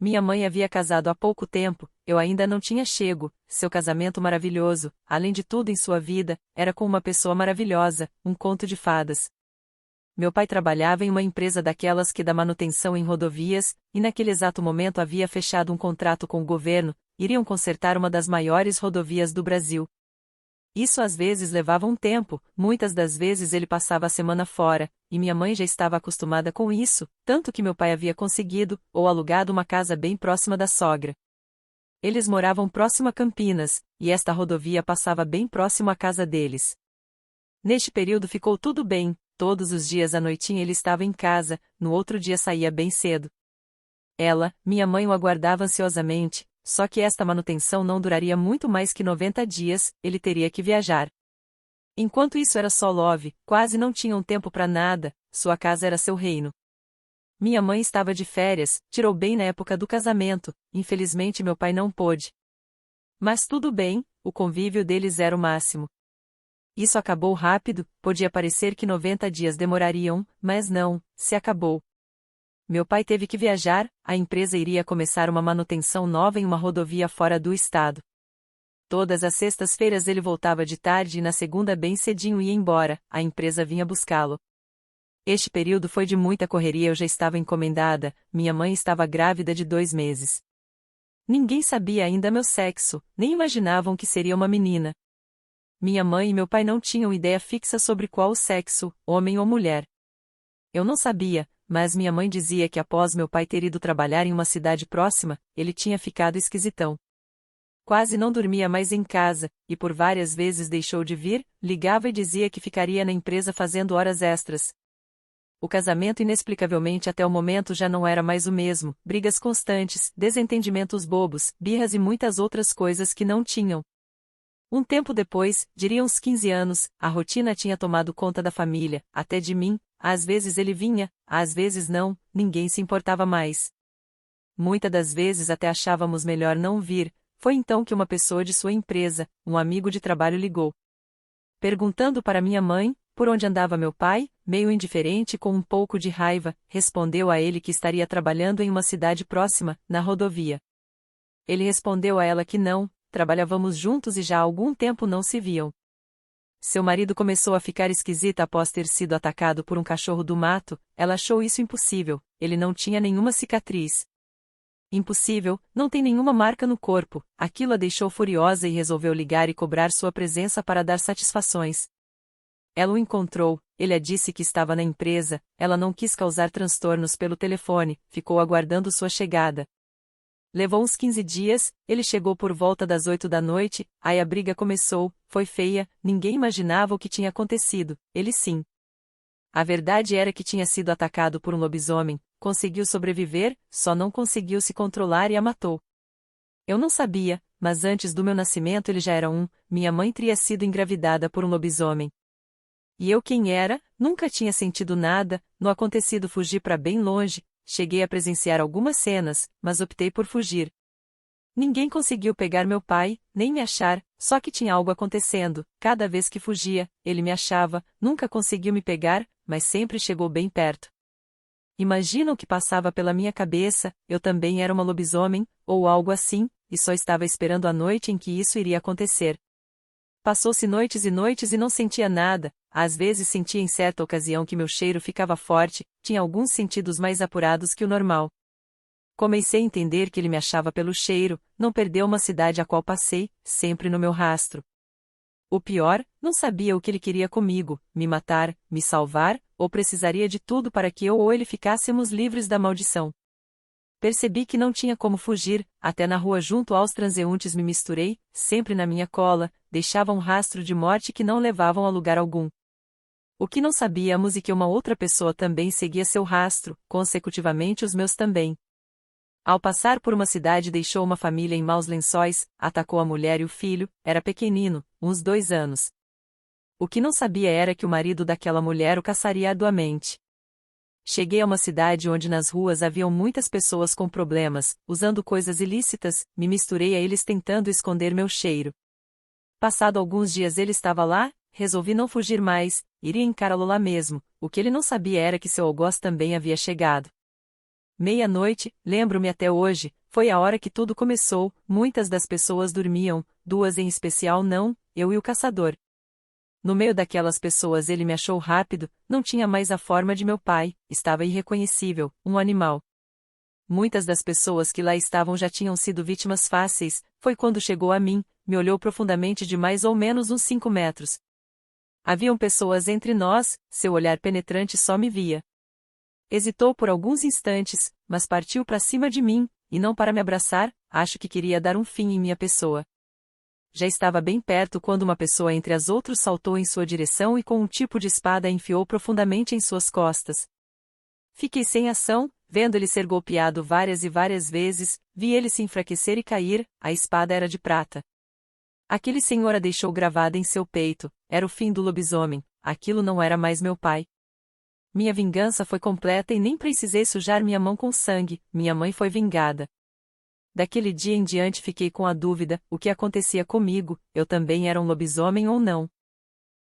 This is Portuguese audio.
Minha mãe havia casado há pouco tempo, eu ainda não tinha chego, seu casamento maravilhoso, além de tudo em sua vida, era com uma pessoa maravilhosa, um conto de fadas. Meu pai trabalhava em uma empresa daquelas que dá manutenção em rodovias, e naquele exato momento havia fechado um contrato com o governo, iriam consertar uma das maiores rodovias do Brasil. Isso às vezes levava um tempo, muitas das vezes ele passava a semana fora, e minha mãe já estava acostumada com isso, tanto que meu pai havia conseguido, ou alugado uma casa bem próxima da sogra. Eles moravam próximo a Campinas, e esta rodovia passava bem próximo à casa deles. Neste período ficou tudo bem, todos os dias à noitinha ele estava em casa, no outro dia saía bem cedo. Ela, minha mãe o aguardava ansiosamente, só que esta manutenção não duraria muito mais que 90 dias, ele teria que viajar. Enquanto isso era só love, quase não tinham tempo para nada, sua casa era seu reino. Minha mãe estava de férias, tirou bem na época do casamento, infelizmente meu pai não pôde. Mas tudo bem, o convívio deles era o máximo. Isso acabou rápido, podia parecer que 90 dias demorariam, mas não, se acabou. Meu pai teve que viajar, a empresa iria começar uma manutenção nova em uma rodovia fora do estado. Todas as sextas-feiras ele voltava de tarde e na segunda bem cedinho ia embora, a empresa vinha buscá-lo. Este período foi de muita correria, eu já estava encomendada, minha mãe estava grávida de 2 meses. Ninguém sabia ainda meu sexo, nem imaginavam que seria uma menina. Minha mãe e meu pai não tinham ideia fixa sobre qual o sexo, homem ou mulher. Eu não sabia, mas minha mãe dizia que após meu pai ter ido trabalhar em uma cidade próxima, ele tinha ficado esquisitão. Quase não dormia mais em casa, e por várias vezes deixou de vir, ligava e dizia que ficaria na empresa fazendo horas extras. O casamento inexplicavelmente até o momento já não era mais o mesmo, brigas constantes, desentendimentos bobos, birras e muitas outras coisas que não tinham. Um tempo depois, diria uns 15 anos, a rotina tinha tomado conta da família, até de mim, às vezes ele vinha, às vezes não, ninguém se importava mais. Muitas das vezes até achávamos melhor não vir, foi então que uma pessoa de sua empresa, um amigo de trabalho ligou. Perguntando para minha mãe, por onde andava meu pai, meio indiferente e com um pouco de raiva, respondeu a ele que estaria trabalhando em uma cidade próxima, na rodovia. Ele respondeu a ela que não, trabalhávamos juntos e já há algum tempo não se viam. Seu marido começou a ficar esquisita após ter sido atacado por um cachorro do mato, ela achou isso impossível, ele não tinha nenhuma cicatriz. Impossível, não tem nenhuma marca no corpo, aquilo a deixou furiosa e resolveu ligar e cobrar sua presença para dar satisfações. Ela o encontrou, ele a disse que estava na empresa, ela não quis causar transtornos pelo telefone, ficou aguardando sua chegada. Levou uns 15 dias, ele chegou por volta das 8 da noite, aí a briga começou, foi feia, ninguém imaginava o que tinha acontecido, ele sim. A verdade era que tinha sido atacado por um lobisomem, conseguiu sobreviver, só não conseguiu se controlar e a matou. Eu não sabia, mas antes do meu nascimento ele já era minha mãe teria sido engravidada por um lobisomem. E eu quem era, nunca tinha sentido nada, no acontecido fugi para bem longe, cheguei a presenciar algumas cenas, mas optei por fugir. Ninguém conseguiu pegar meu pai, nem me achar, só que tinha algo acontecendo, cada vez que fugia, ele me achava, nunca conseguiu me pegar, mas sempre chegou bem perto. Imagina o que passava pela minha cabeça, eu também era uma lobisomem, ou algo assim, e só estava esperando a noite em que isso iria acontecer. Passou-se noites e noites e não sentia nada, às vezes sentia em certa ocasião que meu cheiro ficava forte, tinha alguns sentidos mais apurados que o normal. Comecei a entender que ele me achava pelo cheiro, não perdeu uma cidade a qual passei, sempre no meu rastro. O pior, não sabia o que ele queria comigo, me matar, me salvar, ou precisaria de tudo para que eu ou ele ficássemos livres da maldição. Percebi que não tinha como fugir, até na rua junto aos transeuntes me misturei, sempre na minha cola, deixava um rastro de morte que não levavam a lugar algum. O que não sabíamos e que uma outra pessoa também seguia seu rastro, consecutivamente os meus também. Ao passar por uma cidade deixou uma família em maus lençóis, atacou a mulher e o filho, era pequenino, uns 2 anos. O que não sabia era que o marido daquela mulher o caçaria arduamente. Cheguei a uma cidade onde nas ruas haviam muitas pessoas com problemas, usando coisas ilícitas, me misturei a eles tentando esconder meu cheiro. Passado alguns dias ele estava lá, resolvi não fugir mais, iria encará-lo lá mesmo, o que ele não sabia era que seu algoz também havia chegado. Meia-noite, lembro-me até hoje, foi a hora que tudo começou, muitas das pessoas dormiam, duas em especial não, eu e o caçador. No meio daquelas pessoas ele me achou rápido, não tinha mais a forma de meu pai, estava irreconhecível, um animal. Muitas das pessoas que lá estavam já tinham sido vítimas fáceis, foi quando chegou a mim, me olhou profundamente de mais ou menos uns 5 metros. Haviam pessoas entre nós, seu olhar penetrante só me via. Hesitou por alguns instantes, mas partiu para cima de mim, e não para me abraçar, acho que queria dar um fim em minha pessoa. Já estava bem perto quando uma pessoa entre as outras saltou em sua direção e com um tipo de espada enfiou profundamente em suas costas. Fiquei sem ação, vendo ele ser golpeado várias e várias vezes, vi ele se enfraquecer e cair, a espada era de prata. Aquele senhor a deixou gravada em seu peito, era o fim do lobisomem, aquilo não era mais meu pai. Minha vingança foi completa e nem precisei sujar minha mão com sangue, minha mãe foi vingada. Daquele dia em diante fiquei com a dúvida, o que acontecia comigo, eu também era um lobisomem ou não.